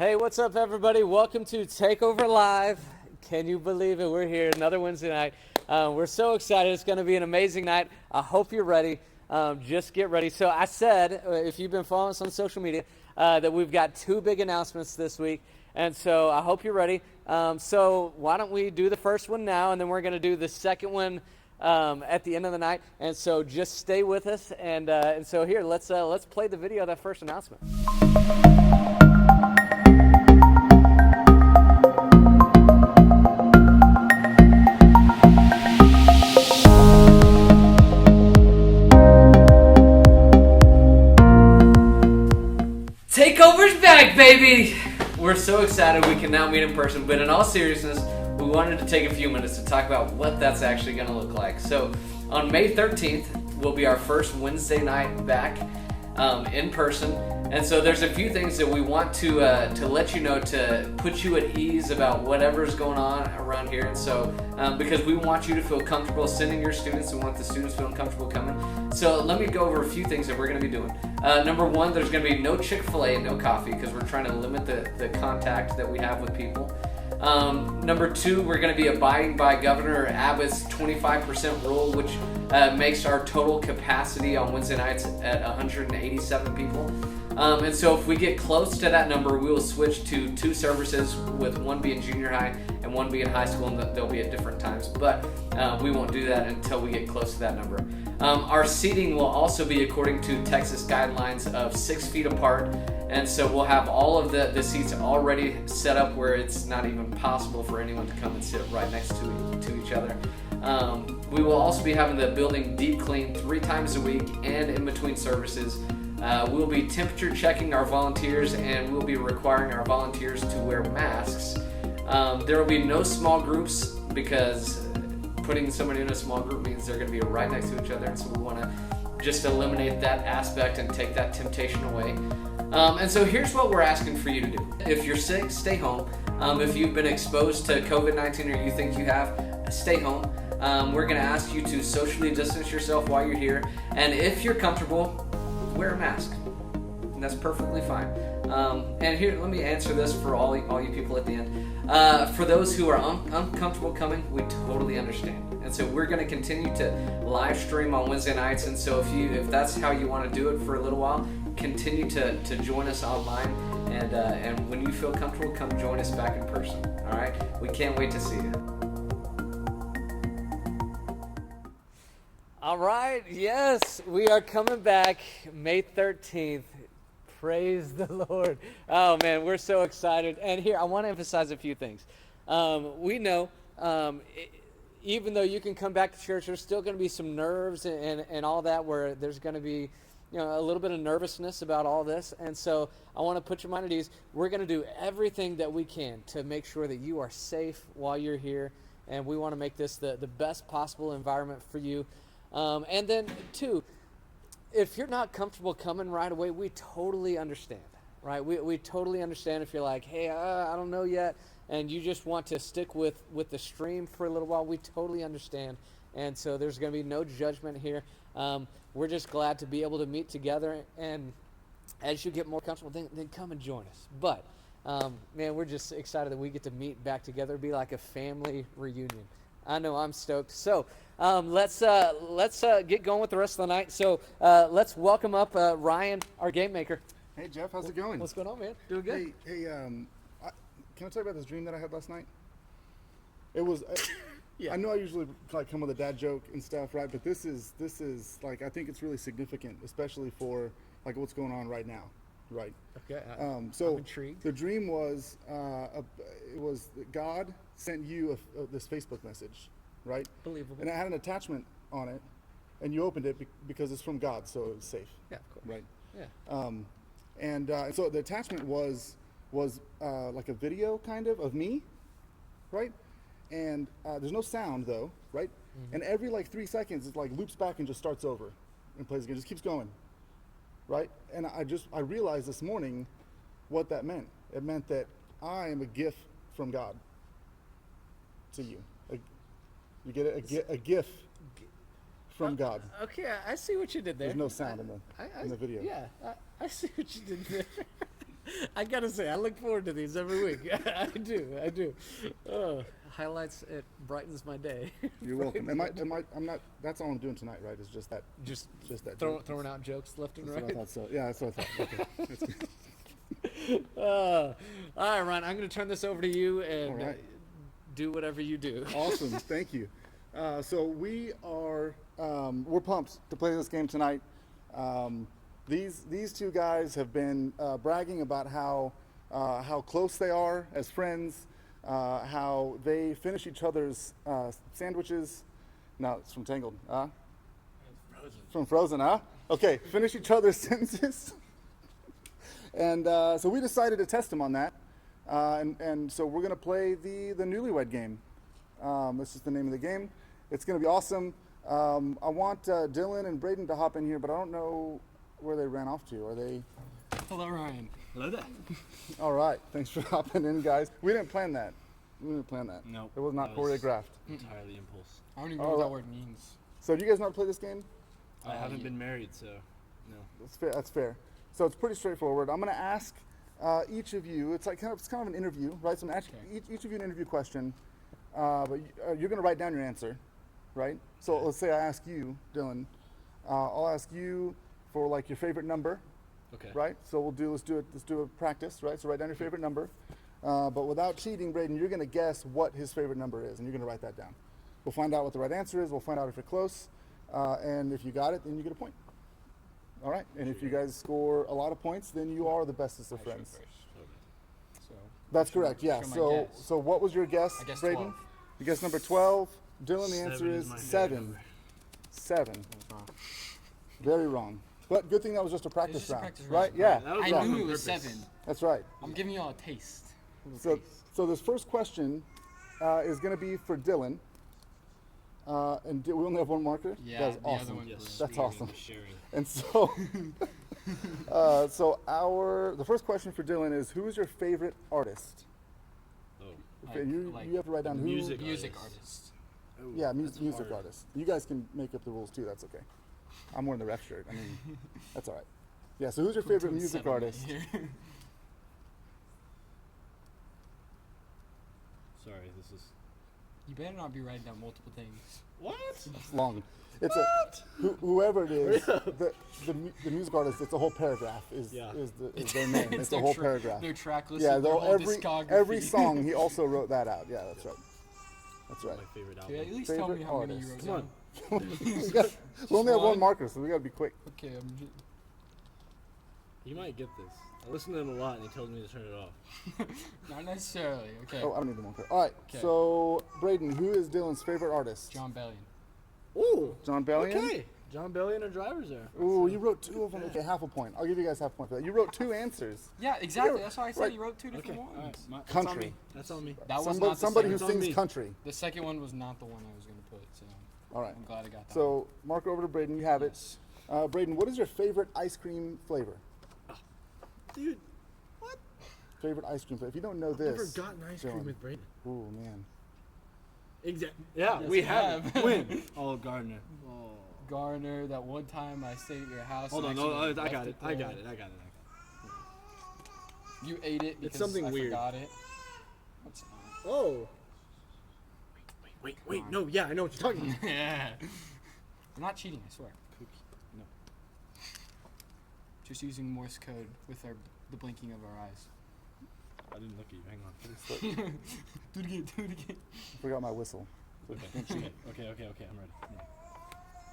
Hey, what's up, everybody? Welcome to Takeover Live. Can you believe it? We're here another Wednesday night. We're so excited. It's going to be an amazing night. I hope you're ready. Just get ready. So I said, if you've been following us on social media, that we've got two big announcements this week. And so I hope you're ready. So why don't we do the first one now, and then we're going to do the second one at the end of the night. And so just stay with us. And so here, let's play the video of that first announcement. Takeover's back, baby! We're so excited we can now meet in person, but in all seriousness, we wanted to take a few minutes to talk about what that's actually going to look like. So, on May 13th will be our first Wednesday night back in person, and so there's a few things that we want to let you know to put you at ease about whatever's going on around here. And so, because we want you to feel comfortable sending your students, we want the students feeling comfortable coming. So let me go over a few things that we're going to be doing. Number one, there's going to be no Chick-fil-A, no coffee, because we're trying to limit the contact that we have with people. Number two, we're going to be abiding by Governor Abbott's 25% rule, which makes our total capacity on Wednesday nights at 187 people. And so if we get close to that number, we will switch to two services, with one being junior high and one being high school, and they'll be at different times. But we won't do that until we get close to that number. Our seating will also be according to Texas guidelines of 6 feet apart. And so we'll have all of the seats already set up where it's not even possible for anyone to come and sit right next to each other. We will also be having the building deep cleaned 3 times a week and in between services. We'll be temperature checking our volunteers, and we'll be requiring our volunteers to wear masks. There will be no small groups, because putting somebody in a small group means they're going to be right next to each other, and so we want to just eliminate that aspect and take that temptation away. And so here's what we're asking for you to do. If you're sick, stay home. If you've been exposed to COVID-19 or you think you have, stay home. We're going to ask you to socially distance yourself while you're here. And if you're comfortable, wear a mask. And that's perfectly fine. And here, let me answer this for all you people at the end. For those who are uncomfortable coming, we totally understand. And so we're going to continue to live stream on Wednesday nights. And so if that's how you want to do it for a little while, continue to join us online. And when you feel comfortable, come join us back in person. All right? We can't wait to see you. All right, yes, we are coming back May 13th. Praise the Lord. Oh, man, we're so excited. And here, I want to emphasize a few things. We know, even though you can come back to church, there's still going to be some nerves and all that, where there's going to be a little bit of nervousness about all this. And so I want to put your mind at ease. We're going to do everything that we can to make sure that you are safe while you're here. And we want to make this the best possible environment for you. And then, two, if you're not comfortable coming right away, we totally understand, right? We totally understand if you're like, hey, I don't know yet, and you just want to stick with the stream for a little while. We totally understand. And so there's going to be no judgment here. We're just glad to be able to meet together. And as you get more comfortable, then come and join us. But, man, we're just excited that we get to meet back together. It'll be like a family reunion. I know I'm stoked. So let's get going with the rest of the night. So let's welcome up Ryan, our game maker. Hey Jeff, how's it going? What's going on, man? Doing good. Hey, can I tell you about this dream that I had last night? It was. Yeah. I know I usually like come with a dad joke and stuff, right? But this is like, I think it's really significant, especially for like what's going on right now, right? Okay. So I'm intrigued. the dream was it was that God sent you this Facebook message, right? Believable. And it had an attachment on it, and you opened it because it's from God, so it's safe. Yeah, of course. Right. Yeah. And so the attachment was like a video kind of me, right? And there's no sound though, right? Mm-hmm. And every like 3 seconds, it like loops back and just starts over and plays again, just keeps going, right? And I realized this morning what that meant. It meant that I am a gift from God to you. You get it? A gift from God. Okay, I see what you did there. There's no sound in the video. Yeah, I see what you did there. I gotta say, I look forward to these every week. I do. Highlights, it brightens my day. You're welcome. I'm not. That's all I'm doing tonight, right? Is just that. Just that. throwing out jokes left and That's what I right. thought. So yeah, that's what I thought. Okay. That's good. All right, Ryan, I'm gonna turn this over to you and All right. do whatever you do. Awesome. Thank you. So we're pumped to play this game tonight. These two guys have been bragging about how close they are as friends, how they finish each other's sandwiches. No, it's from Tangled. From Frozen, huh? Okay, finish each other's sentences. And so we decided to test them on that. And so we're going to play the Newlywed Game. This is the name of the game. It's going to be awesome. I want Dylan and Braden to hop in here, but I don't know where they ran off to. Are they? Hello, Ryan. Hello there. All right. Thanks for hopping in, guys. We didn't plan that. Nope. It was not That was choreographed. entirely impulse. I don't even know All what that right. word means. So do you guys know how to play this game? I haven't yeah. been married, so no. That's fair. That's fair. So it's pretty straightforward. I'm going to ask each of you. It's kind of an interview, right? So I'm asking each of you an interview question, but you're going to write down your answer, right? So let's say I ask you, Dylan. I'll ask you for like your favorite number, Okay. right? So let's do a practice, right? So write down your favorite number, but without cheating, Braden, you're going to guess what his favorite number is, and you're going to write that down. We'll find out what the right answer is. We'll find out if you're close, and if you got it, then you get a point. All right. And if you guys score a lot of points, then you are the bestest of friends. So That's correct. Yeah. show my So guess. so what was your guess, I guess Braden? 12. You guess number 12. Dylan, the answer 7 is my favorite 7. number. 7. Very wrong. But good thing that was just a practice just a round, practice right? round. Yeah. That was I wrong knew on it was purpose. 7. That's right. I'm giving y'all a taste. So this first question is going to be for Dylan. And we only have one marker. Yeah, That's the other awesome. one- Yes, That's sharing, awesome. Sharing. And so, the first question for Dylan is, who is your favorite artist? Oh. Okay, you like have to write down who. music Music artist. artist. Oh, Yeah, that's music hard. artist. You guys can make up the rules too. That's okay. I'm wearing the ref shirt. I mean, that's all right. Yeah. So, who's your favorite Doing music 7 right artist? here. Sorry, this is. You better not be writing down multiple things. What? It's long. It's whoever it is. The music artist. It's a whole paragraph. Is their name? It's a their whole tra- paragraph. Their track list. Yeah. of their Though whole every discography. song he also wrote that out. Yeah, that's right. That's right. My favorite Okay, at album. least tell me Favorite how many you artist. wrote Come down. on. We only have one one? marker, so we gotta be quick. Okay, You might get this. I listen to him a lot, and he tells me to turn it off. not necessarily. Okay. Oh, I don't need the marker. All right. 'Kay. So, Braden, who is Dylan's favorite artist? John Bellion. Oh. John Bellion. Okay. John Bellion or drivers there. Ooh, you wrote 2 of them. Okay, half a point. I'll give you guys half a point for that. You wrote 2 answers. Yeah, exactly. That's why I said Right. he wrote 2 different Okay. All right. ones. That's Country. on me. That's on me. That was Somebody, not the somebody who second. It's on sings me. country. The second one was not the one I was going to put. So All right. I'm glad I got that. So, mark over to Braden. You have it. Yes. Braden, what is your favorite ice cream flavor? Dude, what? Favorite ice cream flavor. If you don't know I've never this, gotten ice cream Dylan. with Braden. Ooh man. Exactly. Yeah, Yes, we we have. have. When? Oh, Gardner. Oh. Garner, that one time I stayed at your house. Hold on. and No, I accidentally got it. left I there. got it. You ate it because something I weird. forgot it. What's not? Oh. Wait. No, yeah, I know what you're talking about. Yeah. I'm not cheating, I swear. Cookie. No. Just using Morse code with the blinking of our eyes. I didn't look at you. Hang on. Do it again, do it again. I forgot my whistle. Okay. Okay. I'm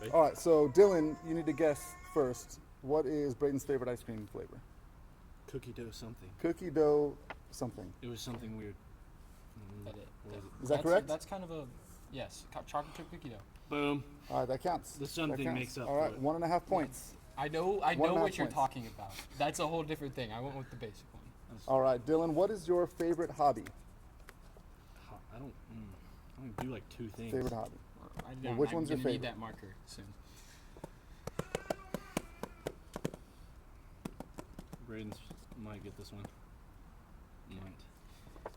ready. All right. So, Dylan, you need to guess first. What is Braden's favorite ice cream flavor? Cookie dough something. Cookie dough something. It was something weird. That it. What was it? Is that correct? That's kind of a yes. Chocolate chip cookie dough. Boom. All right, that counts. The That something counts. makes up All for right, it. 1.5 points. I know 1.5 what you're points. talking about. That's a whole different thing. I went with the basic one. All right, Dylan, what is your favorite hobby? I don't do like 2 things. Favorite hobby. Write it Well, down. which I'm one's your gonna need favorite? that marker soon. Braden's might get this one. Might.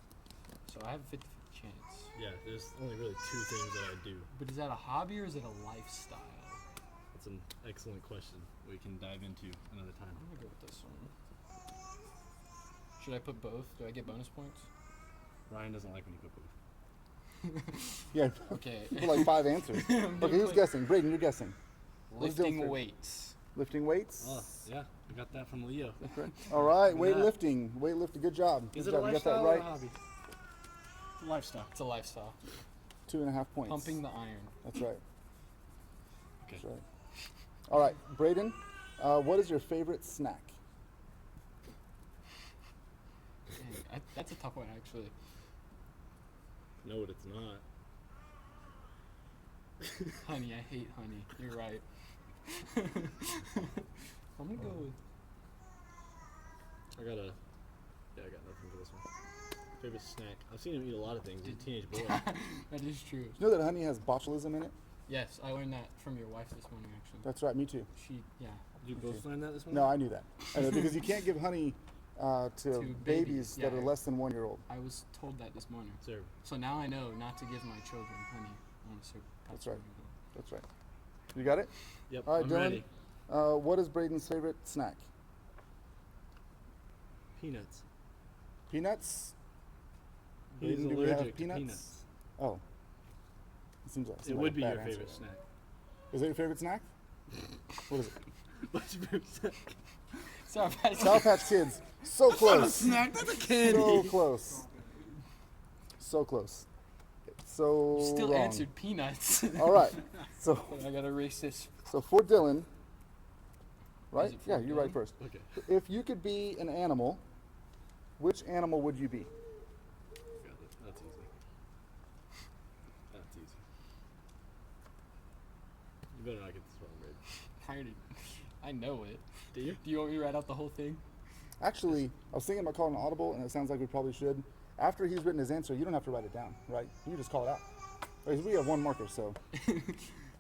So I have a 50-50 chance. Yeah, there's only really 2 things that I do. But is that a hobby or is it a lifestyle? That's an excellent question. We can dive into another time. I'm gonna go with this one. Should I put both? Do I get bonus points? Ryan doesn't like when you put both. Yeah. Okay. For like 5 answers. Okay, who's guessing? Braden, you're guessing. What's Dylan's Lifting favorite? weights. Lifting weights. Oh, yeah. I got that from Leo. Okay. All right, Look at that. weightlifting. Weightlifting. Good job. Is Good it a job. You got lifestyle that or right. a hobby? It's a lifestyle. It's a lifestyle. 2.5 points. Pumping the iron. That's right. Okay. That's right. All right, Braden, what is your favorite snack? Dang, that's a tough one, actually. No, what it's not. Honey, I hate honey. You're right. I'm gonna go with. I got nothing for this one. Favorite snack. I've seen him eat a lot of things. He's a teenage boy. That is true. You know that honey has botulism in it? Yes, I learned that from your wife this morning, actually. That's right, me too. Yeah. Did you both learn that this one? No, I knew that. I know, because you can't give honey to To babies babies, that yeah. are less than 1 year old. I was told that this morning. Sir. So now I know not to give my children honey. That's right. That's right. You got it? Yep. All right, I'm Dylan. ready. What is Braden's favorite snack? Peanuts. Peanuts? He's Braden, do we have allergic to peanuts? peanuts. Oh. It seems like, It would be your favorite snack. Is it your favorite snack? What is it? What's your favorite snack? Sour Patch Sour Patch Kids. So close. snack. That's a candy. So close. So close. So You still wrong. answered peanuts. All right. So I gotta erase this. for Dylan, right? it for Yeah, you're right Dylan? first. Okay. If you could be an animal, which animal would you be? Got it. That's easy. That's easy. You better not get this wrong, babe. I know it. Do you? Do you want me to write out the whole thing? Actually, I was thinking about calling an audible, and it sounds like we probably should. After he's written his answer, you don't have to write it down, right? You just call it out. Because we have 1 marker, so. you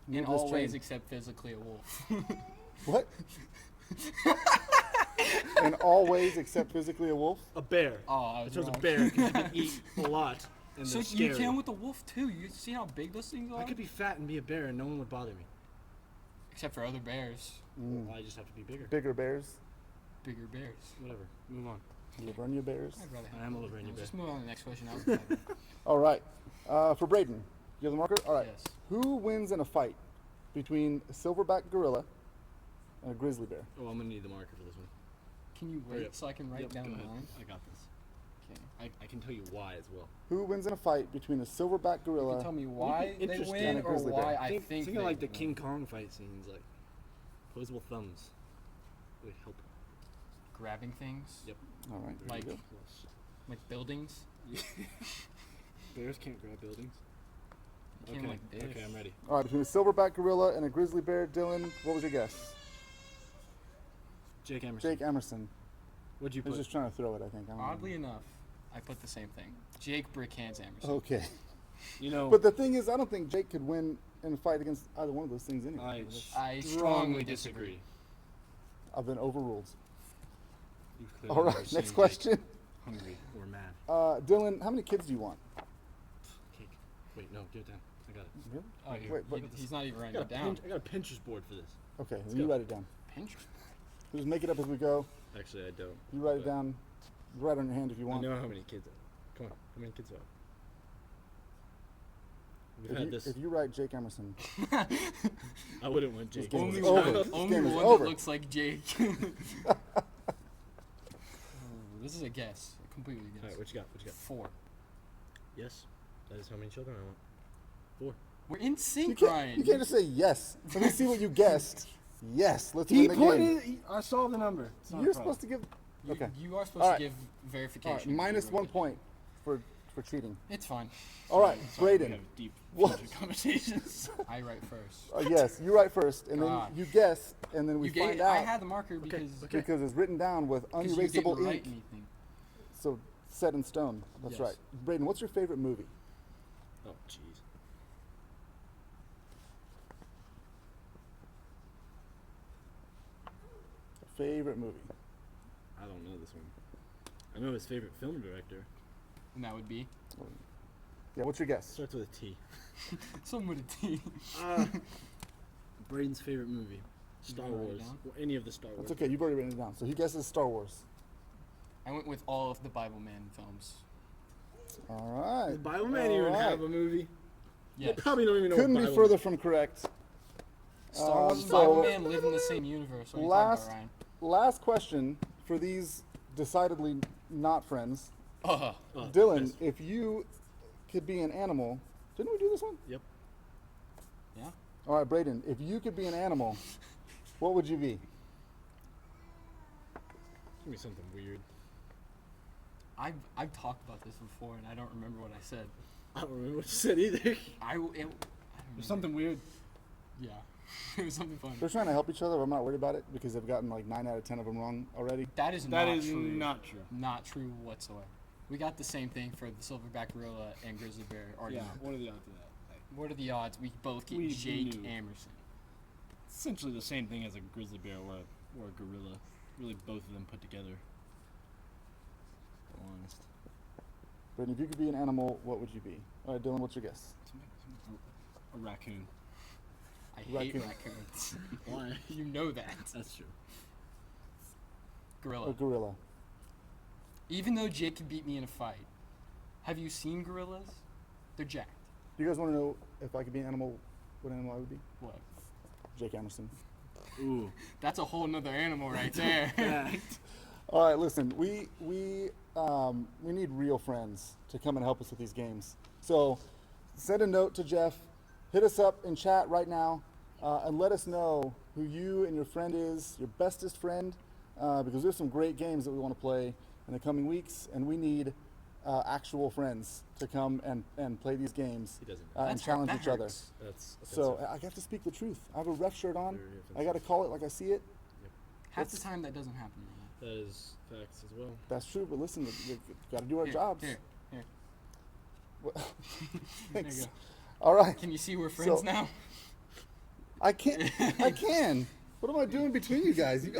In just all ways train. except physically a wolf. What? In all ways except physically a wolf? A bear. Oh, I I was chose a wrong. bear because you can eat a lot and So they're you scary. can with the wolf too. You see how big those things are? I could be fat and be a bear and no one would bother me. Except for other bears. Well, I just have to be bigger. Bigger bears, Bigger bears. Whatever. Move on. Livornia bears. I'd rather have I am a bigger Livornia bears. bear. Just move on to the next question. I was bad. All right. For Braden, you have the marker? All right. Yes. Who wins in a fight between a silverback gorilla and a grizzly bear? Oh, I'm gonna need the marker for this one. Can you Hurry wait up. so I can write Yep, down go the ahead. line? I got this. Okay. I can tell you why as well. Who wins in a fight between a silverback You gorilla? can tell me why they interesting. win And a or grizzly why bear. I think Think they of like the win. King Kong fight scenes, like opposable thumbs. Would help. Grabbing things. Yep. All right. there Like- you go. Close. Like buildings. Bears can't grab buildings. You can't like this. Okay, I'm ready. All right. Between a silverback gorilla and a grizzly bear, Dylan, what was your guess? Jake Emerson. Jake Emerson. What'd you He was put? just trying to throw it, I think. I don't know. Oddly enough, I put the same thing. Jake Brickhands Emerson. Okay. You know, But the thing is, I don't think Jake could win in a fight against either one of those things anyway. I strongly strongly disagree. I've been overruled. You've clearly All never right. seen Next Jake question. Hungry or mad. Dylan, how many kids do you want? Cake. Wait, no, give it down. I got it. Really? Oh, Right he- here. Wait, but- he's not even I writing got, it down. I got a Pinterest board for this. Okay. Then Let's you go. write it down. Pinterest. We'll just make it up as we go. Actually, I don't. You write it But down. Write on your hand if you I want. know how many kids. Come on, how many kids do I have? We've If had you, this. if you write Jake Emerson, I wouldn't want This Jake. game is Only over. one, This only game is one over. that looks like Jake. This is a guess. A completely All guess. right, what you got? What you got? 4. Yes, that is how many children I want. 4. We're in you sync, can't, Ryan. you can't just say yes. Let me see what you guessed. Yes, let's win the game. I saw the number. You're supposed to give. You, Okay. you are supposed All to right. give All verification. right, minus You wrote 1 it. point for cheating. It's fine. All right, Sorry, we Braden. have deep What? future conversations. I write first. Yes, you write first, and then God. you guess, and then we you find gave, out I had the marker because because it's written down with because you didn't unerasable write ink, anything. so set in stone. That's Yes. right. Braden, what's your favorite movie? Oh, jeez. Favorite movie? I don't know this one. I know his favorite film director. And that would be Yeah, what's your guess? Starts with a T. someone with a T. Braden's favorite movie. Star wanna write it Wars. down? Well, any of the Star Wars. That's okay. You've already written it down. So he guesses Star Wars. I went with all of the Bible Man films. All right. The Bible Man even All right. have a movie? Yes. They probably don't even know Couldn't what be Bible further Man. from correct. Star Wars and so Bible Man live in the same universe. What are you talking last, about, Ryan? last question for these decidedly not friends. Oh, Oh, Dylan, yes. if you could be an animal, didn't we do this one? Yep. yeah. All right, Braden, if you could be an animal, what would you be? Give me something weird. I've talked about this before, and I don't remember what I said. I don't remember what you said either. I don't remember. There's something weird. Yeah. It was something fun. They're trying to help each other, but I'm not worried about it because they've gotten like 9 out of 10 of them wrong already. That is That not is true. not true. Not true whatsoever. We got the same thing for the silverback gorilla and grizzly bear Yeah, argument. what are the odds of that? Like, What are the odds we both get We Jake knew. Amerson? essentially the same thing as a grizzly bear or a gorilla. Really, both of them put together. To be honest. Braden, if you could be an animal, what would you be? All right, Dylan, what's your guess? A raccoon. I hate Raccoon. raccoons. Why? You know that. That's true. Gorilla. A gorilla. Even though Jake could beat me in a fight, have you seen gorillas? They're jacked. Do you guys want to know if I could be an animal, what animal I would be? What? Jake Emerson. Ooh. That's a whole nother animal right there. All right, listen, we need real friends to come and help us with these games. So send a note to Jeff, hit us up in chat right now, and let us know who you and your friend is, your bestest friend, because there's some great games that we want to play in the coming weeks, and we need actual friends to come and play these games He doesn't. and challenge each other. That's So I have to speak the truth. I have a ref shirt on. Very offensive. I got to call it like I see it. Half the time that doesn't happen. Ryan. that is facts as well. That's true, but listen, we've got to do our Here, jobs. Here. What- There Thanks. you go. All right. Can you see we're friends So- now? I can't. I can. What am I doing between you guys? You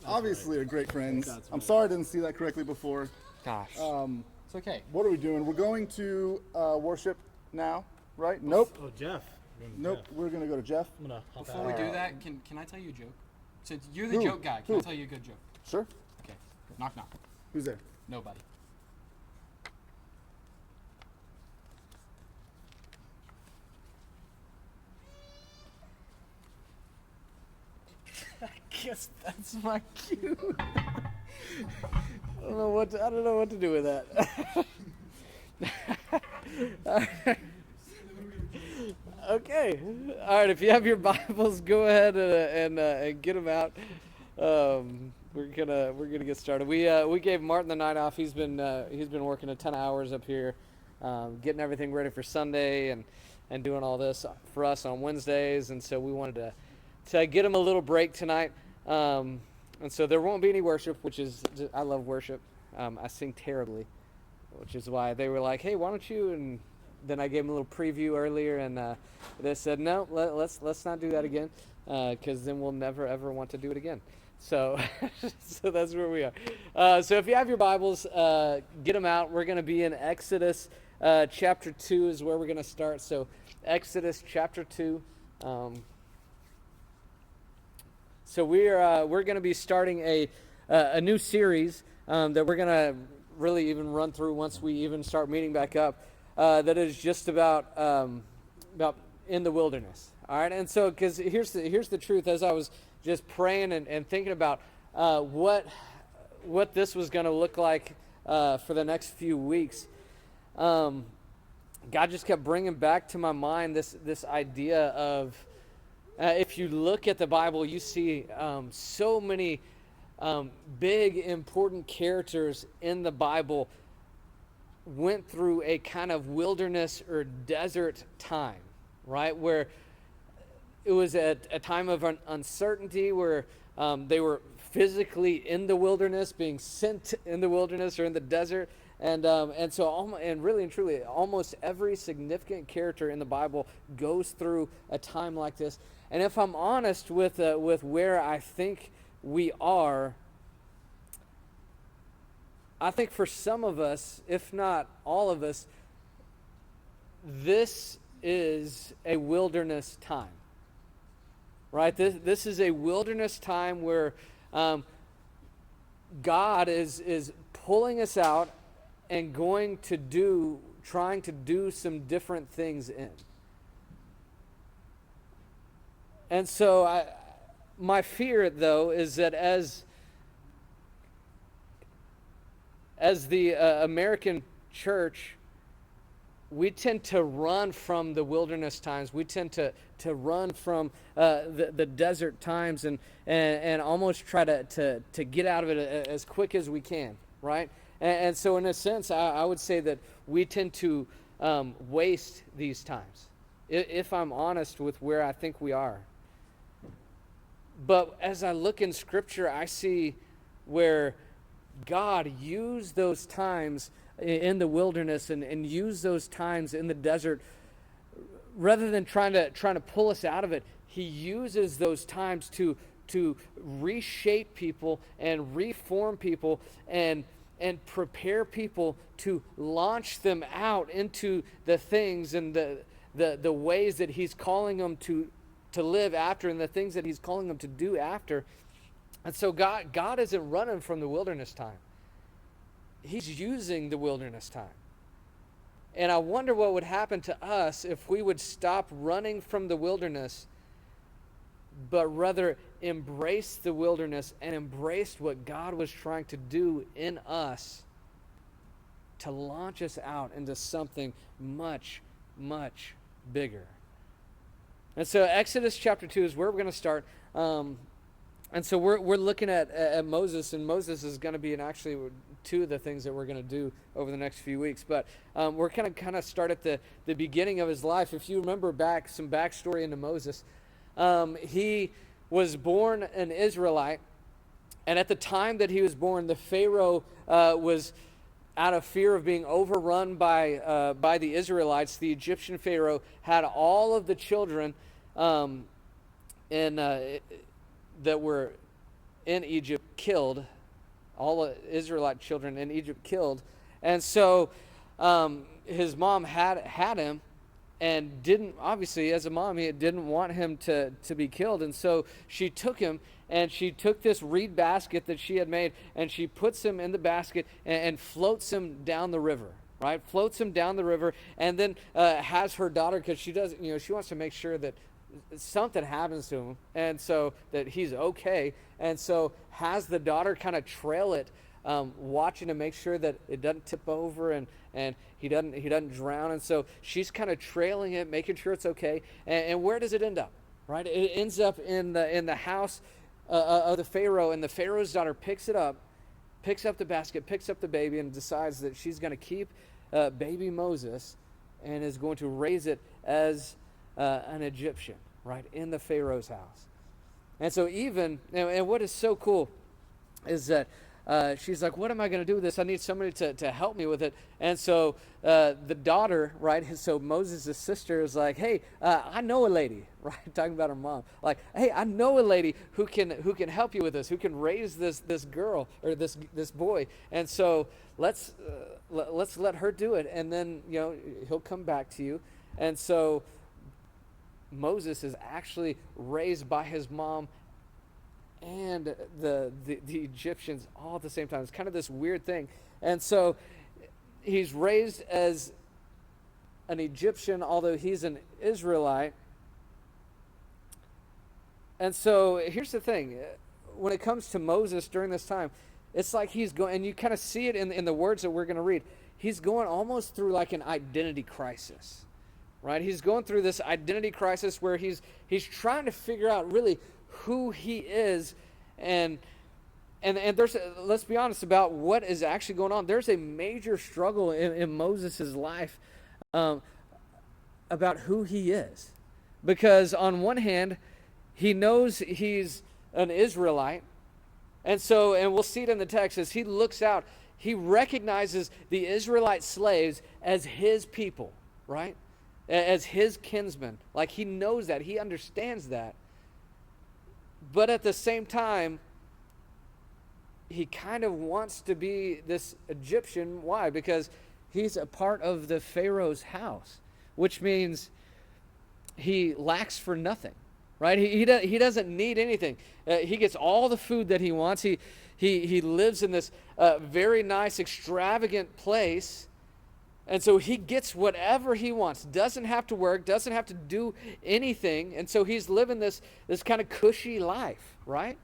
obviously are great friends. That's I'm right. sorry I didn't see that correctly before. Gosh. It's okay. What are we doing? We're going to worship now, right? Nope. Oh, Jeff. Nope. We're gonna go to Jeff. I'm gonna hop Before out. we do that, can I tell you a joke? Since you're the Who? joke guy, can I Who? tell you a good joke? Sure. Okay. Knock knock. Who's there? Nobody. I guess that's my cue. I don't know what to do with that. Okay. All right. If you have your Bibles, go ahead and get them out. We're gonna get started. We gave Martin the night off. He's been working a ton of hours up here, getting everything ready for Sunday and doing all this for us on Wednesdays. And so we wanted to get him a little break tonight. And so there won't be any worship, which is I love worship. I sing terribly, which is why they were like, "Hey, why don't you?" And then I gave them a little preview earlier, and they said, "No, let's not do that again, because then we'll never ever want to do it again." So, so that's where we are. So if you have your Bibles, get them out. We're going to be in Exodus chapter 2 is where we're going to start. So Exodus chapter 2. So we're going to be starting a new series that we're going to really even run through once we even start meeting back up. That is just about in the wilderness. All right, and so because here's the truth. As I was just praying and thinking about what this was going to look like for the next few weeks, God just kept bringing back to my mind this idea of if you look at the Bible, you see so many big important characters in the Bible went through a kind of wilderness or desert time, right? Where it was at a time of uncertainty where they were physically in the wilderness, being sent in the wilderness or in the desert. And so really and truly, almost every significant character in the Bible goes through a time like this. And if I'm honest with where I think we are, I think for some of us, if not all of us, this is a wilderness time, right? This is a wilderness time where God is pulling us out and trying to do some different things in. And so my fear, though, is that as the American church, we tend to run from the wilderness times. We tend to run from the desert times and almost try to get out of it as quick as we can, right? And so in a sense, I would say that we tend to waste these times, if I'm honest with where I think we are. But as I look in Scripture, I see where God used those times in the wilderness and used those times in the desert. Rather than trying to pull us out of it, he uses those times to reshape people and reform people and prepare people to launch them out into the things and the ways that he's calling them to live after, and the things that he's calling them to do after. And so God isn't running from the wilderness time. He's using the wilderness time. And I wonder what would happen to us if we would stop running from the wilderness, but rather embrace the wilderness and embrace what God was trying to do in us to launch us out into something much, much bigger. And so Exodus chapter 2 is where we're going to start. And so we're looking at Moses, and Moses is going to be actually two of the things that we're going to do over the next few weeks. But we're going to kind of start at the beginning of his life. If you remember some backstory into Moses, he was born an Israelite, and at the time that he was born, the Pharaoh was out of fear of being overrun by the Israelites. The Egyptian Pharaoh had all of the children that were in Egypt killed, all the Israelite children in Egypt killed. And so his mom had him and didn't, obviously as a mom, he didn't want him to be killed. And so she took him, and she took this reed basket that she had made, and she puts him in the basket and floats him down the river, right? Floats him down the river, and then has her daughter, because she does, she wants to make sure that something happens to him, and so that he's okay, and so has the daughter kind of trail it, watching to make sure that it doesn't tip over and he doesn't drown. And so she's kind of trailing it, making sure it's okay. And where does it end up? Right? It ends up in the house of the Pharaoh, and the Pharaoh's daughter picks up the basket, picks up the baby, and decides that she's going to keep baby Moses and is going to raise it as an Egyptian, right, in the Pharaoh's house. And so and what is so cool is that she's like, what am I going to do with this? I need somebody to help me with it. And so the daughter, right, so Moses' sister is like, hey, I know a lady, right, talking about her mom. Like, hey, I know a lady who can help you with this, who can raise this girl or this boy. And so let's let her do it, and then he'll come back to you. And so Moses is actually raised by his mom and the Egyptians all at the same time. It's kind of this weird thing. And so he's raised as an Egyptian, although he's an Israelite. And so here's the thing. When it comes to Moses during this time, it's like he's going, and you kind of see it in the words that we're going to read. He's going almost through like an identity crisis. Right? He's going through this identity crisis where he's trying to figure out really who he is, and there's let's be honest about what is actually going on. There's a major struggle in Moses' life about who he is, because on one hand he knows he's an Israelite, and we'll see it in the text as he looks out, he recognizes the Israelite slaves as his people, right? As his kinsmen. Like, he knows that, he understands that. But at the same time, he kind of wants to be this Egyptian. Why? Because he's a part of the Pharaoh's house, which means he lacks for nothing, right? He doesn't need anything. He gets all the food that he wants. He lives in this very nice, extravagant place. And so he gets whatever he wants, doesn't have to work, doesn't have to do anything. And so he's living this kind of cushy life, right?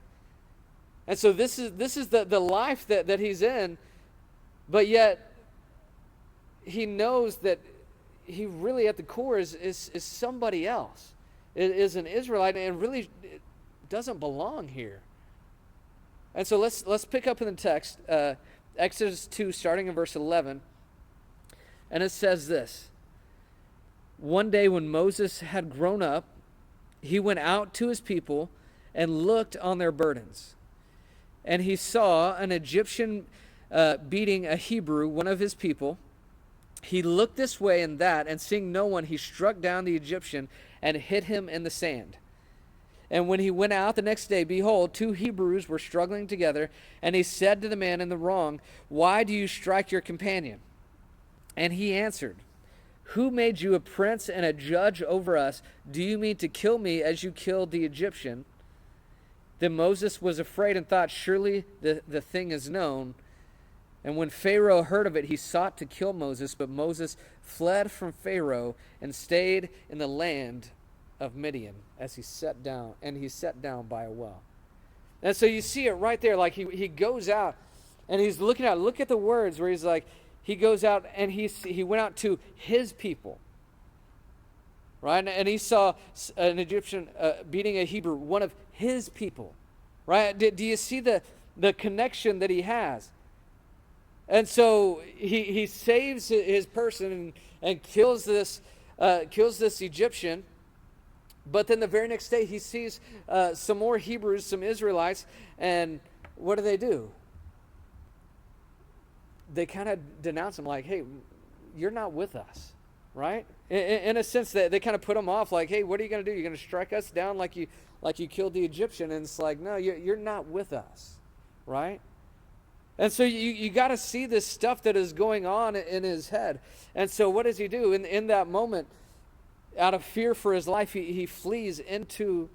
And so this is the life that he's in, but yet he knows that he really at the core is somebody else, is an Israelite, and really doesn't belong here. And so let's pick up in the text, Exodus 2, starting in verse 11. And it says this: One day when Moses had grown up, he went out to his people and looked on their burdens. And he saw an Egyptian beating a Hebrew, one of his people. He looked this way and that, and seeing no one, he struck down the Egyptian and hit him in the sand. And when he went out the next day, behold, 2 Hebrews were struggling together, and he said to the man in the wrong, Why do you strike your companion? And he answered, Who made you a prince and a judge over us? Do you mean to kill me as you killed the Egyptian? Then Moses was afraid and thought, Surely the thing is known. And when Pharaoh heard of it, he sought to kill Moses, but Moses fled from Pharaoh and stayed in the land of Midian as he sat down by a well. And so you see it right there, like he goes out and he's looking out. Look at the words where he's like, he goes out and he went out to his people, right? And he saw an Egyptian beating a Hebrew, one of his people, right? Do you see the connection that he has? And so he saves his person and kills this Egyptian. But then the very next day he sees some more Hebrews, some Israelites, and what do? They kind of denounce him like, hey, you're not with us, right? In a sense that they kind of put him off like, hey, what are you going to do? You're going to strike us down like you killed the Egyptian? And it's like, no, you're not with us, right? And so you got to see this stuff that is going on in his head. And so what does he do? In that moment, out of fear for his life, he flees into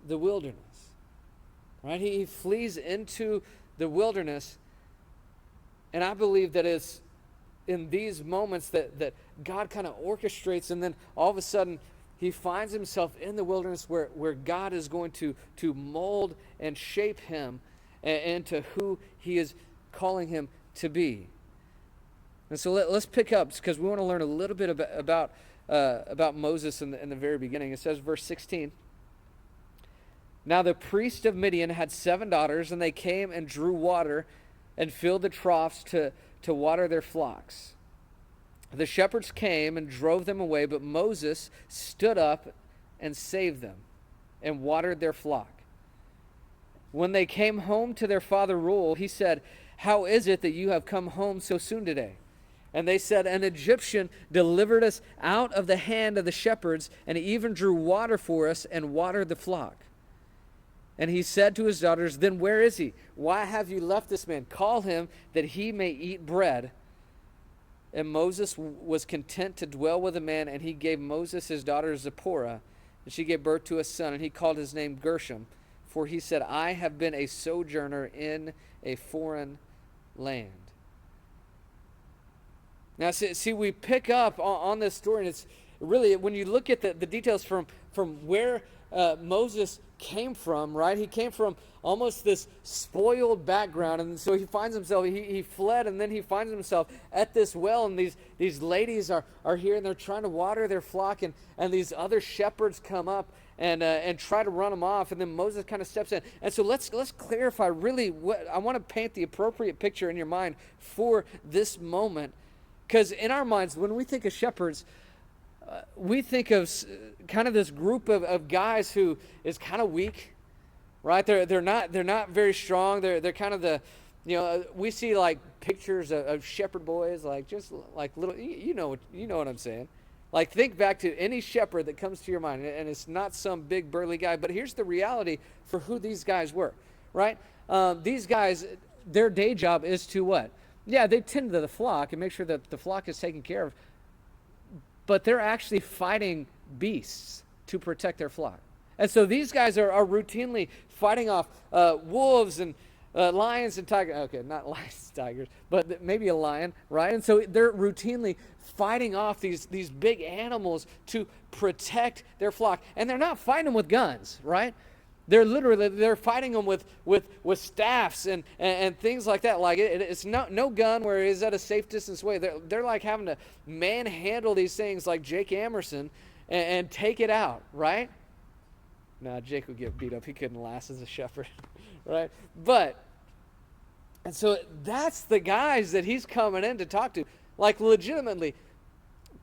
the wilderness, right? He flees into the wilderness. And I believe that it's in these moments that God kind of orchestrates, and then all of a sudden he finds himself in the wilderness where God is going to mold and shape him into who he is calling him to be. And so let's pick up, because we want to learn a little bit about Moses in the very beginning. It says, verse 16, Now the priest of Midian had 7 daughters, and they came and drew water and filled the troughs to water their flocks. The shepherds came and drove them away, but Moses stood up and saved them and watered their flock. When they came home to their father Reuel, he said, How is it that you have come home so soon today? And they said, An Egyptian delivered us out of the hand of the shepherds, and even drew water for us and watered the flock. And he said to his daughters, Then where is he? Why have you left this man? Call him, that he may eat bread. And Moses was content to dwell with the man, and he gave Moses his daughter Zipporah, and she gave birth to a son, and he called his name Gershom, for he said, I have been a sojourner in a foreign land. Now, see, we pick up on this story, and it's really, when you look at the details from where Moses came from, right? He came from almost this spoiled background, and so he finds himself, he fled, and then he finds himself at this well, and these ladies are here, and they're trying to water their flock, and these other shepherds come up and try to run them off, and then Moses kind of steps in. And so let's clarify really what I want to paint the appropriate picture in your mind for this moment, because in our minds, when we think of shepherds, we think of kind of this group of guys who is kind of weak, right? They're not very strong. They're kind of we see like pictures of shepherd boys, like just like little, you know what I'm saying. Like, think back to any shepherd that comes to your mind, and it's not some big burly guy. But here's the reality for who these guys were, right? These guys, their day job is to what? Yeah, they tend to the flock and make sure that the flock is taken care of. But they're actually fighting beasts to protect their flock. And so these guys are routinely fighting off wolves and lions and tigers. Okay, not lions and tigers, but maybe a lion, right? And so they're routinely fighting off these big animals to protect their flock. And they're not fighting them with guns, right? They're fighting them with staffs and things like that. Like it's no gun where it's at a safe distance away. They're like having to manhandle these things like Jake Amerson and take it out, right? No, Jake would get beat up. He couldn't last as a shepherd, right? And so that's the guys that he's coming in to talk to. Like legitimately,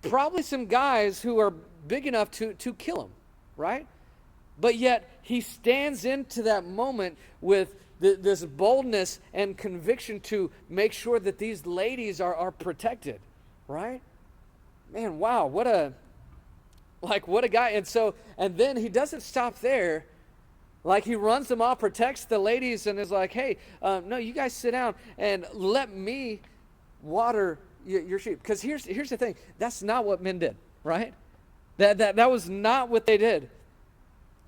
probably some guys who are big enough to kill him, right? But yet he stands into that moment with this boldness and conviction to make sure that these ladies are protected, right? Man, wow, what a guy. And then he doesn't stop there. Like he runs them off, protects the ladies, and is like, hey, no, you guys sit down and let me water your sheep. Because here's the thing. That's not what men did, right? That was not what they did.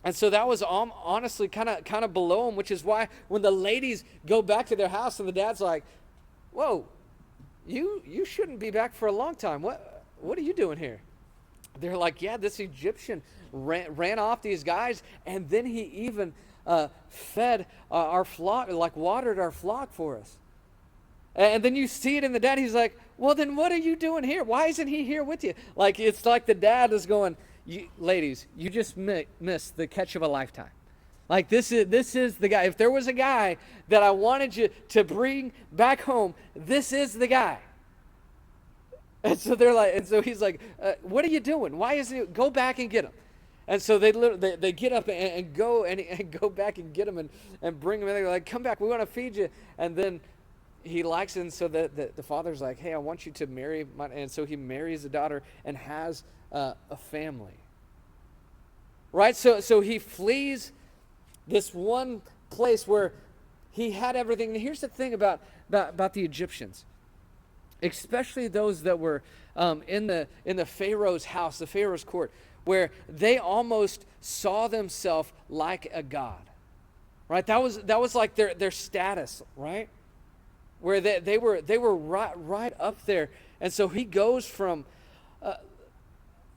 And so that was honestly kind of below him, which is why when the ladies go back to their house and the dad's like, whoa, you shouldn't be back for a long time. What are you doing here? They're like, yeah, this Egyptian ran off these guys, and then he even fed our flock, like watered our flock for us. And then you see it in the dad. He's like, well, then what are you doing here? Why isn't he here with you? Like, it's like the dad is going, ladies, you just missed the catch of a lifetime. Like, this is the guy. If there was a guy that I wanted you to bring back home, this is the guy. And so they're like, and so he's like, what are you doing? Why isn't he? Go back and get him. And so they get up and go and go back and get him and bring him in. They're like, come back, we want to feed you. And then he likes it, and so the father's like, hey, I want you to marry and so he marries the daughter and has a family. Right? So he flees this one place where he had everything. And here's the thing about the Egyptians, especially those that were in the Pharaoh's house, the Pharaoh's court, where they almost saw themselves like a god. Right? That was like their status, right? Where they were right up there. And so he goes from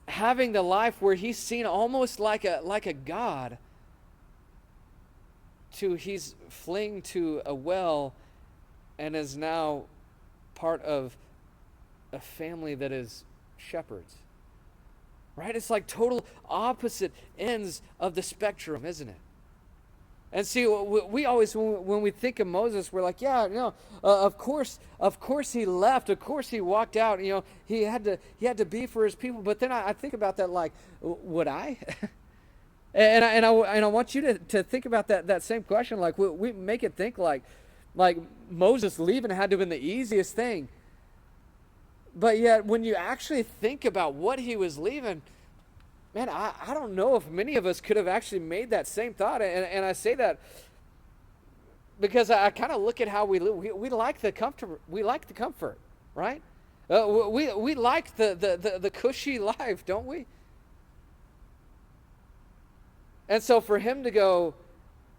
having the life where he's seen almost like a god to he's fleeing to a well and is now part of a family that is shepherds. Right? It's like total opposite ends of the spectrum, isn't it? And see, we always, when we think of Moses, we're like, yeah, of course he left. Of course he walked out. He had to be for his people. But then I think about that, like, would I? and I want you to think about that same question. Like, we make it think like Moses leaving had to have been the easiest thing. But yet, when you actually think about what he was leaving, man, I don't know if many of us could have actually made that same thought. And I say that because I kind of look at how we live. We like the comfort. We like the comfort, right? We like the cushy life, don't we? And so for him to go,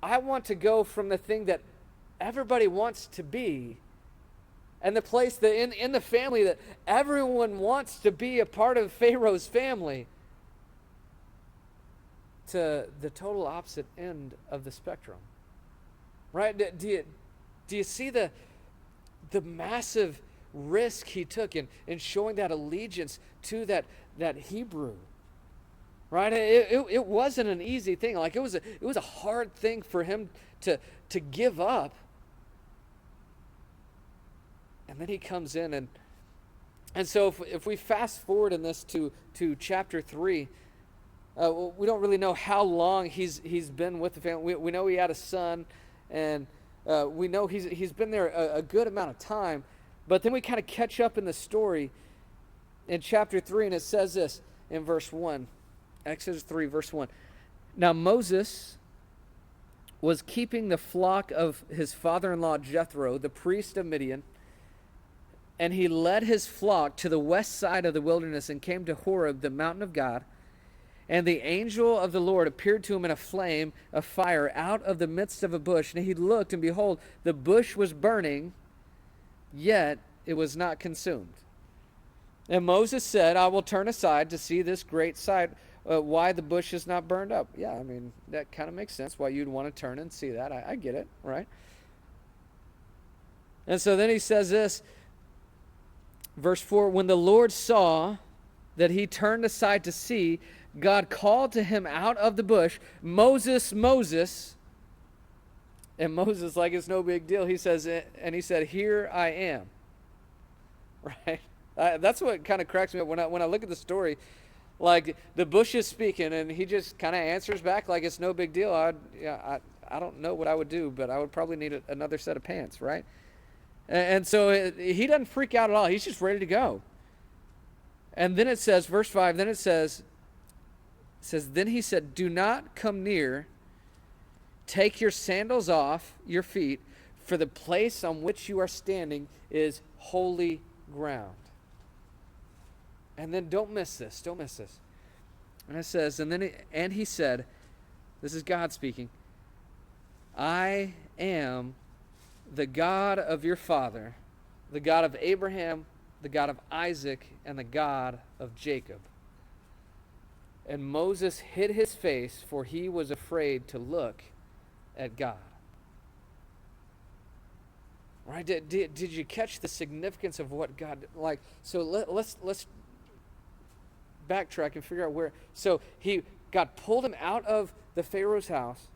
I want to go from the thing that everybody wants to be, and the place that in the family that everyone wants to be a part of Pharaoh's family, to the total opposite end of the spectrum. Right? Do you see the massive risk he took in showing that allegiance to that Hebrew? Right? It wasn't an easy thing. Like, it was a hard thing for him to give up. And then he comes in and so if we fast forward in this to chapter 3, we don't really know how long he's been with the family. We know he had a son, and we know he's been there a good amount of time. But then we kind of catch up in the story in chapter 3, and it says this in verse 1. Exodus 3, verse 1. Now Moses was keeping the flock of his father-in-law Jethro, the priest of Midian, and he led his flock to the west side of the wilderness and came to Horeb, the mountain of God. And the angel of the Lord appeared to him in a flame of fire out of the midst of a bush. And he looked, and behold, the bush was burning, yet it was not consumed. And Moses said, I will turn aside to see this great sight, why the bush is not burned up. Yeah, I mean, that kind of makes sense why you'd want to turn and see that. I get it, right? And so then he says this, verse 4, when the Lord saw that he turned aside to see, God called to him out of the bush, Moses, Moses. And Moses, like it's no big deal, he says, and he said, here I am. Right? That's what kind of cracks me up when I look at the story. Like, the bush is speaking, and he just kind of answers back like it's no big deal. I don't know what I would do, but I would probably need another set of pants, right? And so he doesn't freak out at all. He's just ready to go. And then it says, verse 5, then it says, then he said, do not come near. Take your sandals off your feet, for the place on which you are standing is holy ground. And then don't miss this. Don't miss this. And it says, and he said, this is God speaking, I am the God of your father, the God of Abraham, the God of Isaac, and the God of Jacob. And Moses hid his face, for he was afraid to look at God. Right? Did you catch the significance of what God, like, so let's backtrack and figure out where. So God pulled him out of the Pharaoh's house.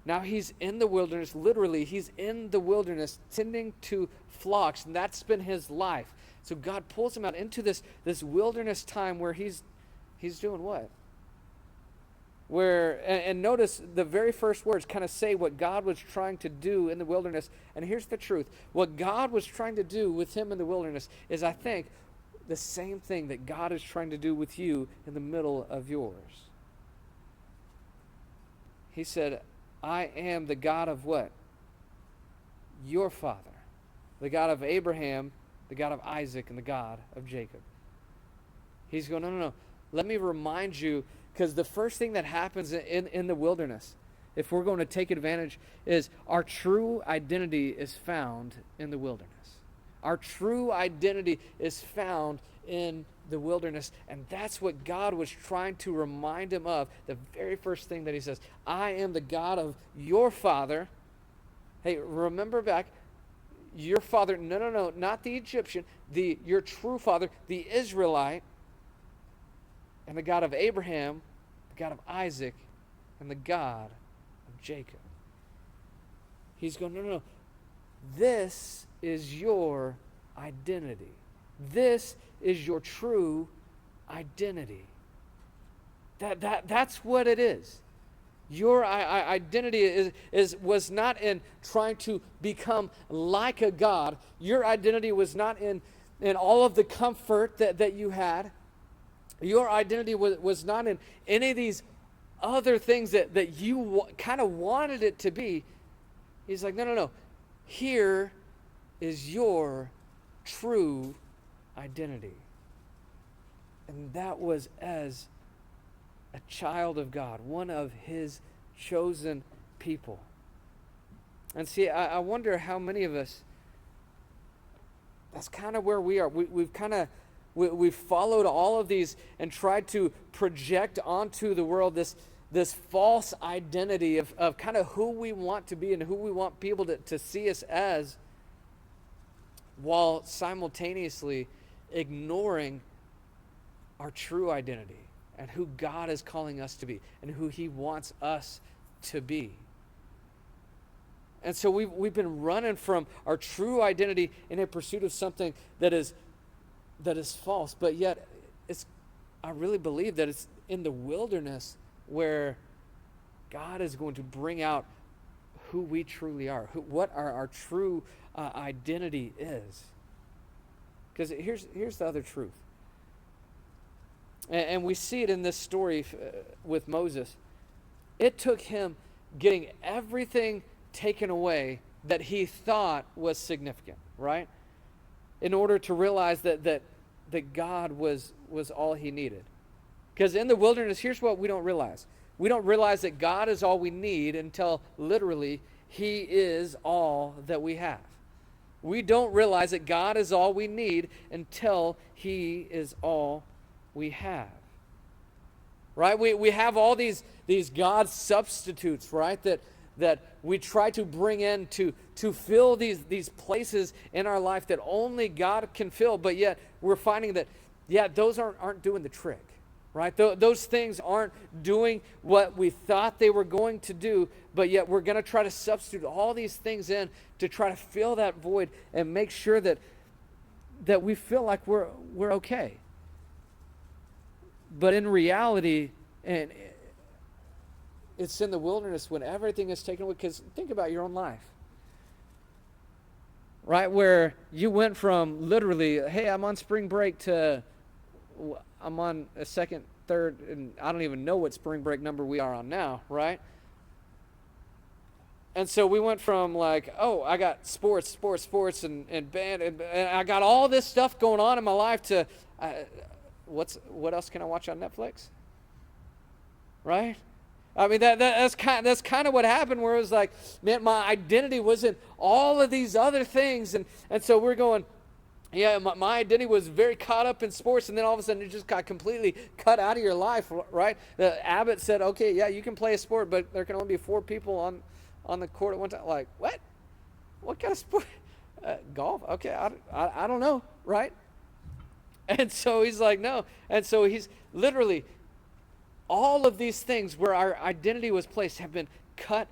Now he's in the wilderness. Literally, he's in the wilderness tending to flocks, and that's been his life. So God pulls him out into this wilderness time where he's doing what? And notice the very first words kind of say what God was trying to do in the wilderness. And here's the truth. What God was trying to do with him in the wilderness is, I think, the same thing that God is trying to do with you in the middle of yours. He said, I am the God of what? Your father. The God of Abraham, the God of Isaac, and the God of Jacob. He's going, no. Let me remind you, because the first thing that happens in the wilderness, if we're going to take advantage, is our true identity is found in the wilderness. Our true identity is found in the wilderness, and that's what God was trying to remind him of. The very first thing that he says, I am the God of your father. Hey, remember back, your father, no, not the Egyptian, your true father, the Israelite, and the God of Abraham, the God of Isaac, and the God of Jacob. He's going, no. This is your identity. This is your true identity. That's what it is. Your identity was not in trying to become like a God. Your identity was not in all of the comfort that you had. Your identity was not in any of these other things that you kind of wanted it to be. He's like, no. Here is your true identity. And that was as a child of God, one of his chosen people. And see, I wonder how many of us, that's kind of where we are. We've followed all of these and tried to project onto the world this false identity of kind of who we want to be and who we want people to see us as, while simultaneously ignoring our true identity and who God is calling us to be and who he wants us to be. And so we've been running from our true identity in a pursuit of something that is false, but yet I really believe that it's in the wilderness where God is going to bring out who we truly are, what our true identity is. Because here's the other truth. And we see it in this story with Moses. It took him getting everything taken away that he thought was significant, right? In order to realize that God was all he needed. Because in the wilderness, here's what we don't realize. We don't realize that God is all we need until literally He is all that we have. We don't realize that God is all we need until He is all we have. Right? We have all these God substitutes, right? That we try to bring in to fill these places in our life that only God can fill, but yet we're finding that, those aren't doing the trick. Right? Those things aren't doing what we thought they were going to do, but yet we're going to try to substitute all these things in to try to fill that void and make sure that we feel like we're okay. But in reality, and it's in the wilderness when everything is taken away, because think about your own life. Right? Where you went from literally, hey, I'm on spring break, to I'm on a second, third, and I don't even know what spring break number we are on now, right? And so we went from like, oh, I got sports, and band, and I got all this stuff going on in my life to, what else can I watch on Netflix? Right? I mean, that's kind of what happened, where it was like, man, my identity was in all of these other things, and so we're going, my identity was very caught up in sports, and then all of a sudden it just got completely cut out of your life, right? Abbott said, okay, you can play a sport, but there can only be 4 people on the court at one time. Like, what? What kind of sport? Golf? Okay, I don't know, right? And so he's like, no. And so he's literally, all of these things where our identity was placed have been cut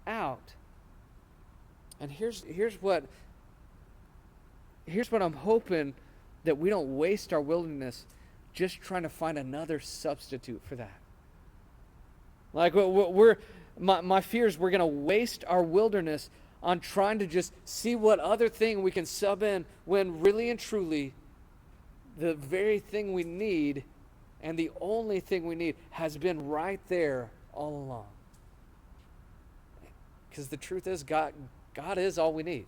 out. And here's what I'm hoping, that we don't waste our wilderness just trying to find another substitute for that. Like, my fear is we're going to waste our wilderness on trying to just see what other thing we can sub in, when really and truly the very thing we need and the only thing we need has been right there all along. Because the truth is, God is all we need.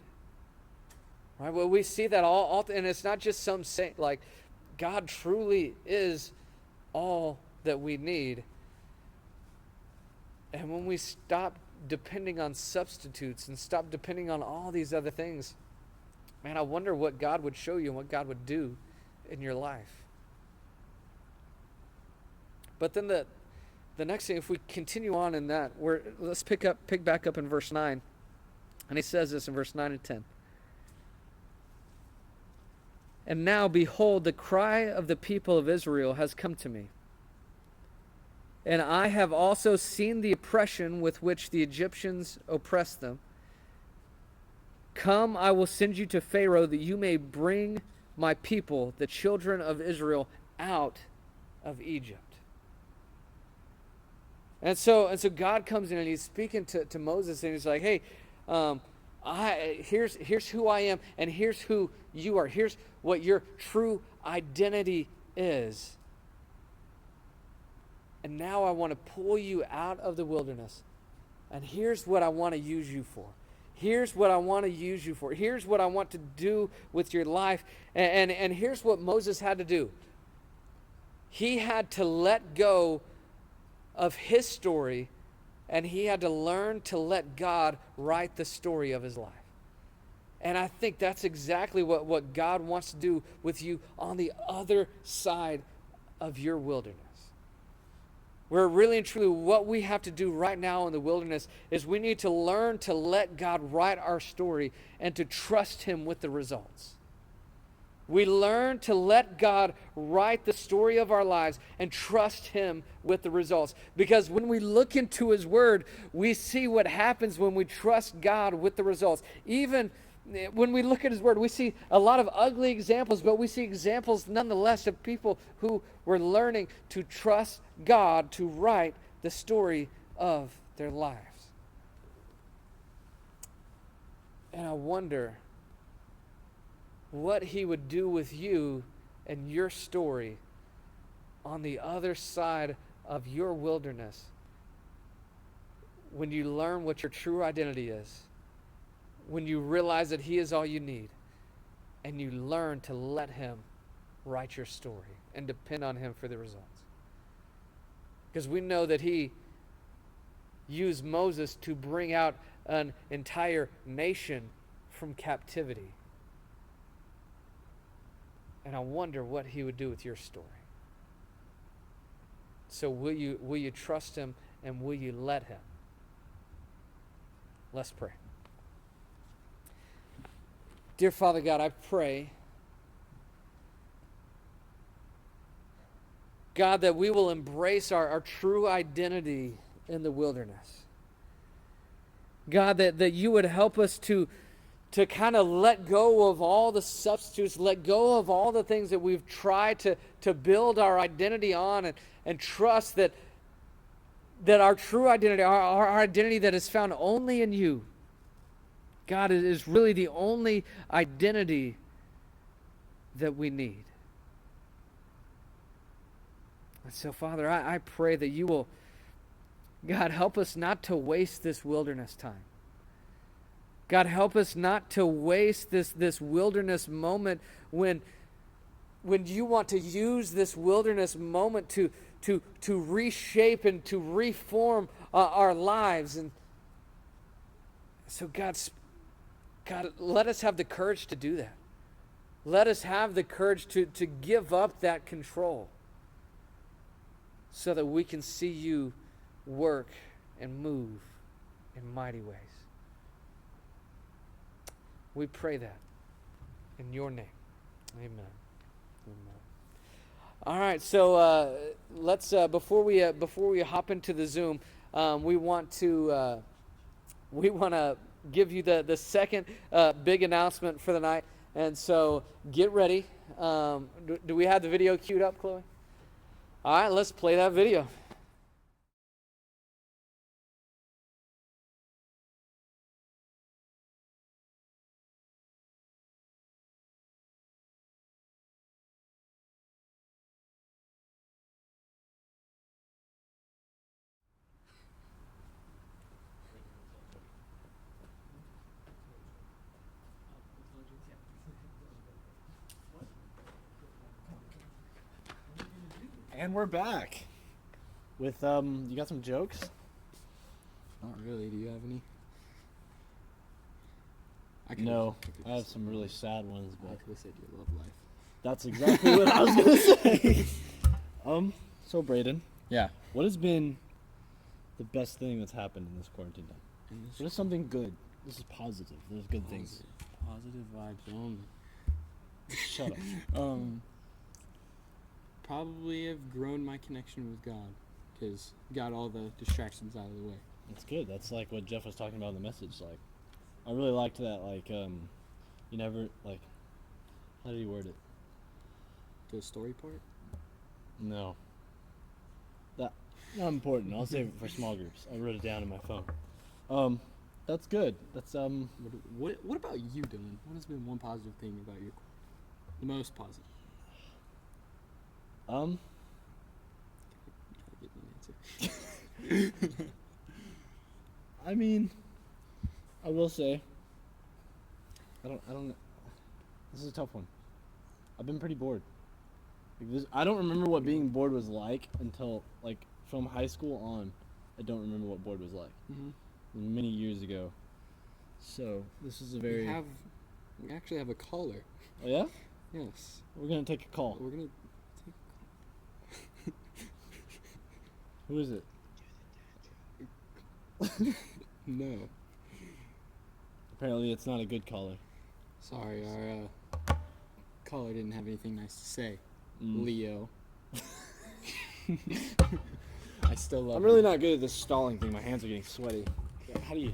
Right? Well, we see that all, and it's not just some saint. Like, God truly is all that we need. And when we stop depending on substitutes and stop depending on all these other things, man, I wonder what God would show you and what God would do in your life. But then the next thing, if we continue on in that, let's pick back up in verse 9. And he says this in verse 9 and 10. And now, behold, the cry of the people of Israel has come to me. And I have also seen the oppression with which the Egyptians oppress them. Come, I will send you to Pharaoh, that you may bring my people, the children of Israel, out of Egypt. And so God comes in and he's speaking to Moses, and he's like, hey, here's who I am, and here's who you are. Here's what your true identity is. And now I want to pull you out of the wilderness. And here's what I want to use you for. Here's what I want to use you for. Here's what I want to do with your life. And here's what Moses had to do. He had to let go of his story, and he had to learn to let God write the story of his life. And I think that's exactly what God wants to do with you on the other side of your wilderness. Where really and truly what we have to do right now in the wilderness is we need to learn to let God write our story and to trust him with the results. We learn to let God write the story of our lives and trust him with the results. Because when we look into his word, we see what happens when we trust God with the results. Even when we look at his word, we see a lot of ugly examples, but we see examples nonetheless of people who were learning to trust God to write the story of their lives. And I wonder what he would do with you and your story on the other side of your wilderness when you learn what your true identity is, when you realize that he is all you need, and you learn to let him write your story and depend on him for the results. Because we know that he used Moses to bring out an entire nation from captivity. And I wonder what he would do with your story. So will you trust him, and will you let him? Let's pray. Dear Father God, I pray, God, that we will embrace our true identity in the wilderness. God, that you would help us to kind of let go of all the substitutes, let go of all the things that we've tried to build our identity on, and trust that our true identity, our identity that is found only in you, God, is really the only identity that we need. And so, Father, I pray that you will, God, help us not to waste this wilderness time. God, help us not to waste this wilderness moment when you want to use this wilderness moment to reshape and to reform our lives. And so, God, let us have the courage to do that. Let us have the courage to give up that control so that we can see you work and move in mighty ways. We pray that in your name. Amen. Amen. All right, so let's before we hop into the Zoom, we want to give you the second big announcement for the night, and so get ready. Do we have the video queued up, Chloe? All right, let's play that video. And we're back with you got some jokes? Not really. Do you have any? No, I have some really sad ones, I but could have said your love life. that's exactly what I was gonna say. So Braden, Yeah. what has been the best thing that's happened in this quarantine time? What is something good? This is positive. There's good things. Positive vibes only. Shut up. Probably have grown my connection with God, because got all the distractions out of the way. That's good. That's like what Jeff was talking about in the message. Like, I really liked that. Like, you never like. How did he word it? The story part? No. That not important. I'll save it for small groups. I wrote it down in my phone. That's good. That's What about you, Dylan? What has been one positive thing about your the most positive? Try to get me an answer. I mean, I will say. I don't. This is a tough one. I've been pretty bored. I don't remember what being bored was like until like from high school on. I don't remember what bored was like. Mm-hmm. Many years ago. So this is a very. We actually have a caller. Oh yeah? Yes. We're gonna take a call. We're gonna. Who is it? No. Apparently, it's not a good caller. Sorry, our caller didn't have anything nice to say. Leo. I still love I'm him. really not good at this stalling thing. My hands are getting sweaty. How do you?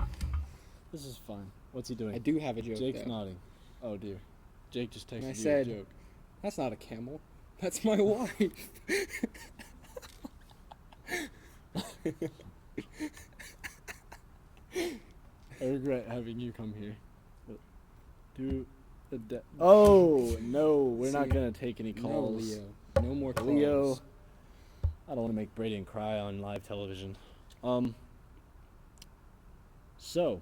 This is fun. What's he doing? I do have a joke. Jake's though. nodding. Oh dear. Jake just texted And I you said- a joke. That's not a camel. That's my wife. I regret having you come here. Do the oh no, we're not See, gonna take any No, calls. Leo. No more calls. Leo. I don't want to make Braden cry on live television. So.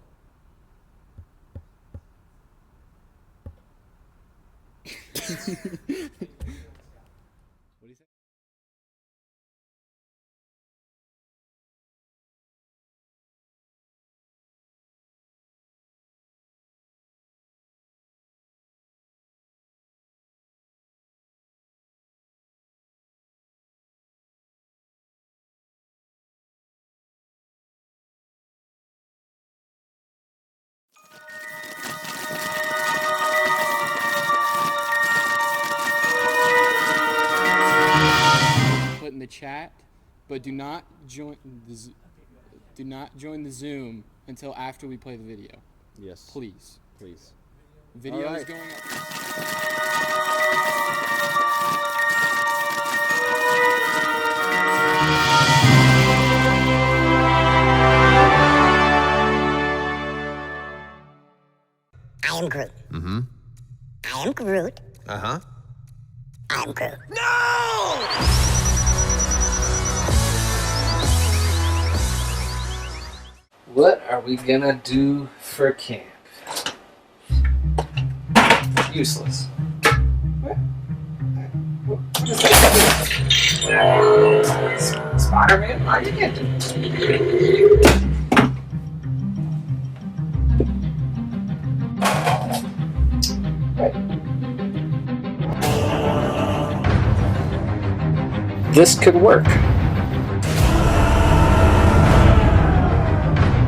chat, but do not join the Zoom until after we play the video. Yes. Please. Please. Video All is right. going up. I am Groot. Mm-hmm. I am Groot. Uh-huh. I'm Groot. What are we gonna do for camp? Useless. What? What is that? Spider-Man? Oh, you can't do this. This could work.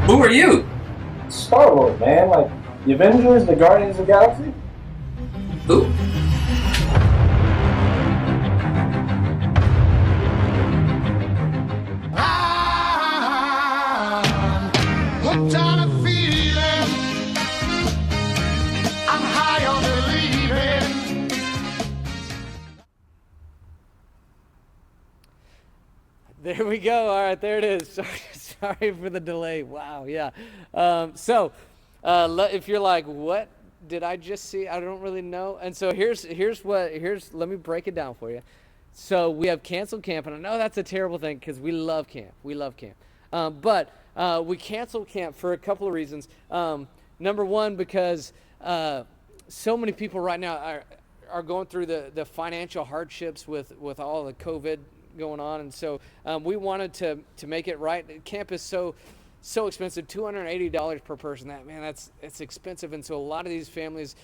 Who are you? Star-Lord, man. Like, the Avengers, the Guardians of the Galaxy? Who? Hooked on a feeling. I'm high on believing. There we go. All right, there it is. Sorry for the delay. Wow, yeah. If you're like, what did I just see? I don't really know. And so here's let me break it down for you. So we have canceled camp, and I know that's a terrible thing because we love camp. We love camp. But we canceled camp for a couple of reasons. Number one, because so many people right now are going through the financial hardships with all the COVID going on, and so we wanted to make it right. Camp is so expensive, $280 per person. It's expensive, and so a lot of these families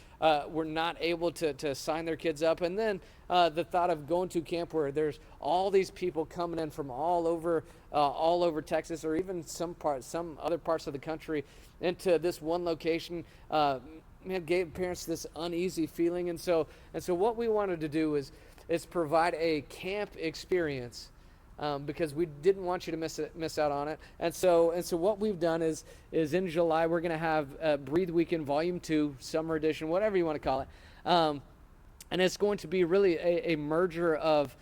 were not able to sign their kids up. And then the thought of going to camp where there's all these people coming in from all over Texas, or even some other parts of the country, into this one location, gave parents this uneasy feeling. And so what we wanted to do is provide a camp experience, because we didn't want you to miss out on it. And so what we've done is in July we're going to have Breathe Weekend Volume 2, Summer Edition, whatever you want to call it. And it's going to be really a merger of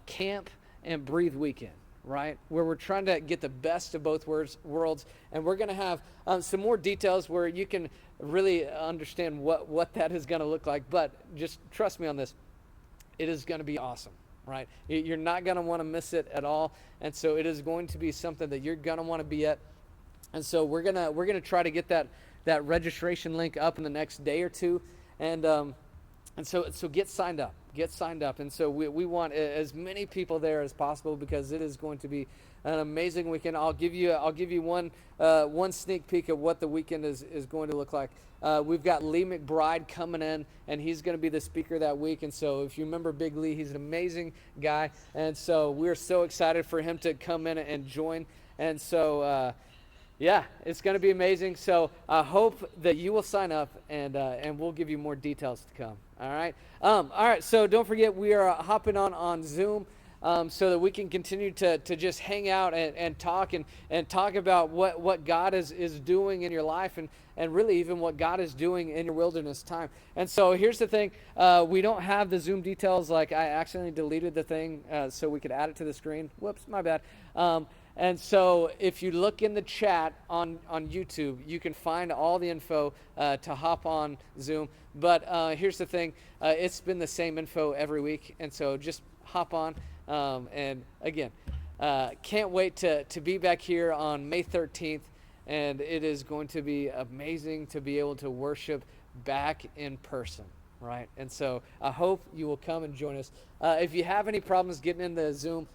camp and Breathe Weekend, right? Where we're trying to get the best of both worlds. And we're going to have some more details where you can really understand what that is going to look like. But just trust me on this. It is going to be awesome, right? You're not going to want to miss it at all. And so it is going to be something that you're going to want to be at. And so we're gonna try to get that registration link up in the next day or two. And so get signed up. And so we want as many people there as possible, because it is going to be an amazing weekend. I'll give you one sneak peek of what the weekend is going to look like. We've got Lee McBride coming in, and he's going to be the speaker that week. And so if you remember Big Lee, he's an amazing guy. And so we're so excited for him to come in and join. And so yeah, it's going to be amazing. So I hope that you will sign up, and we'll give you more details to come. All right. All right. So don't forget, we are hopping on Zoom, so that we can continue to just hang out and talk and talk about what God is doing in your life, and really even what God is doing in your wilderness time. And so here's the thing. We don't have the Zoom details. Like, I accidentally deleted the thing so we could add it to the screen. Whoops, my bad. And so if you look in the chat on YouTube, you can find all the info to hop on Zoom. But here's the thing. It's been the same info every week. And so just hop on. And again, can't wait to be back here on May 13th. And it is going to be amazing to be able to worship back in person. Right? And so I hope you will come and join us. If you have any problems getting in the Zoom,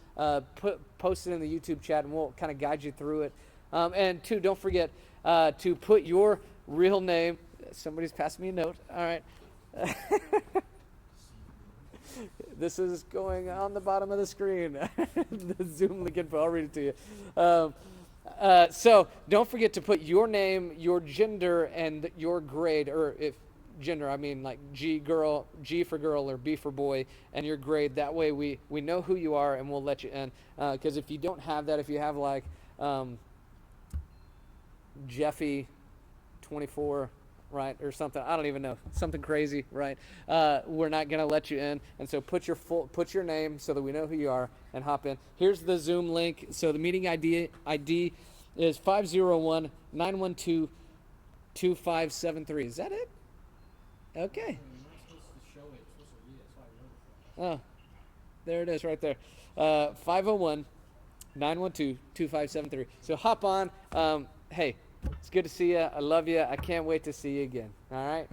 post it in the YouTube chat, and we'll kind of guide you through it. And two, don't forget to put your real name. Somebody's passed me a note. All right. This is going on the bottom of the screen. The Zoom link info, I'll read it to you. So don't forget to put your name, your gender, and your grade, or if gender. I mean like G for girl or B for boy, and your grade. That way we know who you are and we'll let you in. Because if you don't have that, if you have like Jeffy 24, right, or something, I don't even know, something crazy, right, we're not going to let you in. And so put your name so that we know who you are and hop in. Here's the Zoom link. So the meeting ID is 501-912-2573. Is that it? Okay. Oh, there it is right there. 501-912-2573. So hop on. Hey, it's good to see you. I love you. I can't wait to see you again. All right?